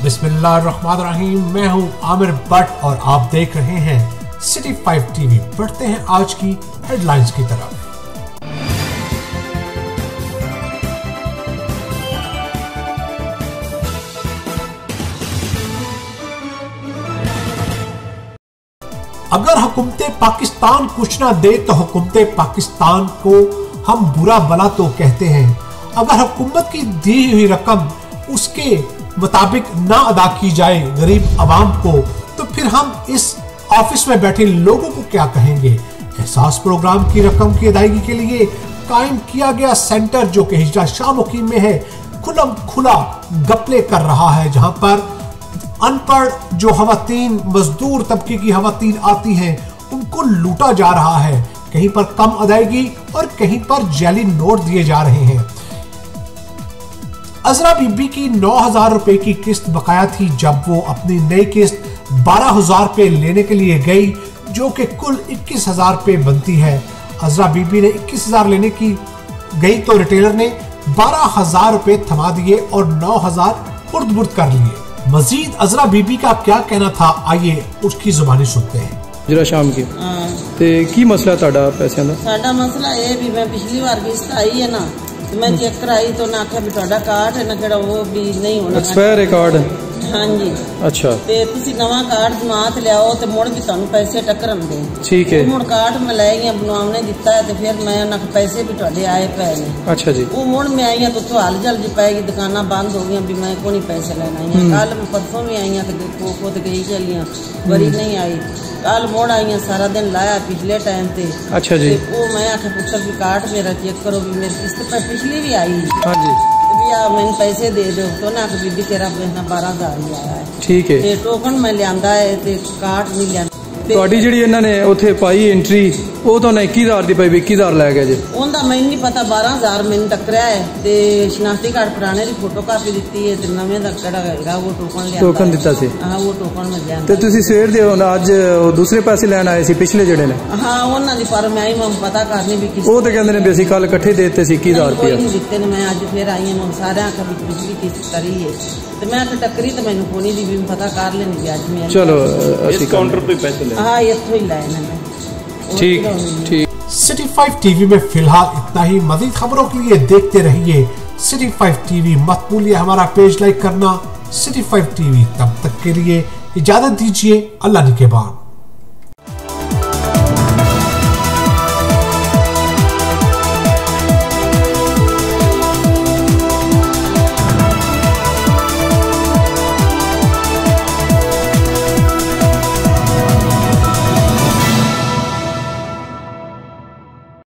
बिस्मिल्लाहिर्रहमानिर्रहीम। मैं हूं आमिर भट्ट और आप देख रहे हैं सिटी 5 टीवी। बढ़ते हैं आज की हेडलाइंस की तरफ। अगर हुकूमत पाकिस्तान कुछ ना दे तो हुकूमत पाकिस्तान को हम बुरा भला तो कहते हैं। अगर हुकूमत की दी हुई रकम उसके मुताबिक ना अदा की जाए गरीब आवाम को, तो फिर हम इस ऑफिस में बैठे लोगों को क्या कहेंगे। एहसास प्रोग्राम की रकम की अदायगी के लिए कायम किया गया सेंटर जो कि हिजरा शाह मुकीम में है, खुलम खुला गपले कर रहा है, जहां पर अनपढ़ जो खवातीन मजदूर तबके की खवातीन आती हैं उनको लूटा जा रहा है। कहीं पर कम अदायगी और कहीं पर जाली नोट दिए जा रहे हैं। अजरा बीबी की 9,000 रुपए की किस्त बकाया थी जब वो अपनी नई किस्त 12,000 रुपए लेने के लिए गई, जो कि कुल 21,000 रुपए बनती है। अजरा बीबी ने 21,000 लेने की गई तो रिटेलर ने 12,000 रुपए थमा दिए और 9,000 खुर्द-बुर्द कर लिए। मजीद अजरा बीबी का क्या कहना था, आइए उसकी जुबानी सुनते हैं। जरा शाम की ते की मसला ताड़ा पैसे दा? साडा मसला ये भी मैं पिछली बार किस्त आई है ना, तो मैं चेक कराई तो ना आख्या भी तुहाडा कार्ड है ना केड़ा वो भी नहीं होना, एक्सपायर है कार्ड। हाँ जी। अच्छा ते तुसी नवा कार्ड बनात लियाओ ते मुड़ भी तुहानू पैसे टकरन दे। ठीक है। मुड़ कार्ड मैं लाई है बनवाने दिता है ते फिर मैं ना पैसे भी तुहाडे आए पे ने। अच्छा जी। वो मुड़ में आई तो हाल जल्दी पाएगी, दुकाना बंद हो गई भी मैं को नहीं पैसे लेना आई। कल मैं परसों भी आई तो को गई चलियां बड़ी नहीं आई। कल मोड़ आई सारा दिन लाया पिछले टाइम पे। अच्छा जी। वो मैं आखे पुछा भी कार्ड मेरा चेक करो भी मेरी किस्त पे पिछली भी आई। हाँ जी। भैया मैंने पैसे दे दो तो ना बीबी तेरा पैसा 12,000 ही आया है। ठीक है। ते टोकन मैं लियांदा है ते कार्ड नहीं लिया। ਤੁਹਾਡੀ ਜਿਹੜੀ ਇਹਨਾਂ ਨੇ ਉੱਥੇ ਪਾਈ ਐਂਟਰੀ ਉਹ ਤਾਂ 21,000 ਦੀ ਪਈ 21,000 ਲੈ ਗਿਆ ਜੀ। ਉਹਦਾ ਮੈਨੂੰ ਨਹੀਂ ਪਤਾ 12,000 ਮੈਨੂੰ ਟੱਕਰਿਆ ਹੈ ਤੇ ਸ਼ਨਾਖਤੀ ਕਾਰਡ ਪੁਰਾਣੇ ਦੀ ਫੋਟੋ ਕਾਪੀ ਦਿੱਤੀ ਹੈ ਤੇ ਨਵੇਂ ਦਾ ਕਿਹੜਾ ਹੈਗਾ ਉਹ ਟੋਕਨ ਲਿਆ। ਟੋਕਨ ਦਿੱਤਾ ਸੀ। ਹਾਂ ਉਹ ਟੋਕਨ ਮੈਂ ਲਿਆ। ਤੇ ਤੁਸੀਂ ਸਵੇਰ ਦੇ ਅੱਜ ਦੂਸਰੇ ਪੈਸੇ ਲੈਣ ਆਏ ਸੀ ਪਿਛਲੇ ਜਿਹੜੇ ਨੇ? ਹਾਂ ਉਹਨਾਂ ਦੀ ਪਰ ਮੈਂ ਮੈਂ ਪਤਾ ਕਰਨੀ ਵੀ ਕਿਸ ਉਹ ਤਾਂ ਕਹਿੰਦੇ ਨੇ ਵੀ ਅਸੀਂ ਕੱਲ ਇਕੱਠੇ ਦੇ ਦਿੱਤੇ ਸੀ 21,000 ਰੁਪਏ। ਨਹੀਂ ਦਿੱਤੇ ਨੇ, ਮੈਂ ਅੱਜ ਫੇਰ ਆਈ ਹਾਂ ਸਾਰਿਆਂ ਆਖਿਆ ਵੀ ਪਿਛਲੀ ਕਿਸ਼ਤ ਕਰੀ ਹੈ ਤੇ ਮੈਂ ਤੇ ਟੱਕਰੀ ਤੇ ਮੈਨੂੰ ਕੋਣੀ ਦੀ ਵੀ ਪਤਾ ਕਰ ਲੈਣੀ ਵੀ ਅੱਜ ਮੈਂ। ਚਲੋ ਅਸੀਂ काउंटर पे पैसे ले। हाँ ये तो ही लाए मैंने। ठीक ठीक। सिटी 5 टीवी में फिलहाल इतना ही। मजीद खबरों के लिए देखते रहिए सिटी 5 टीवी। मत भूलिए हमारा पेज लाइक करना सिटी 5 टीवी। तब तक के लिए इजाजत दीजिए। अल्लाह निगहबान।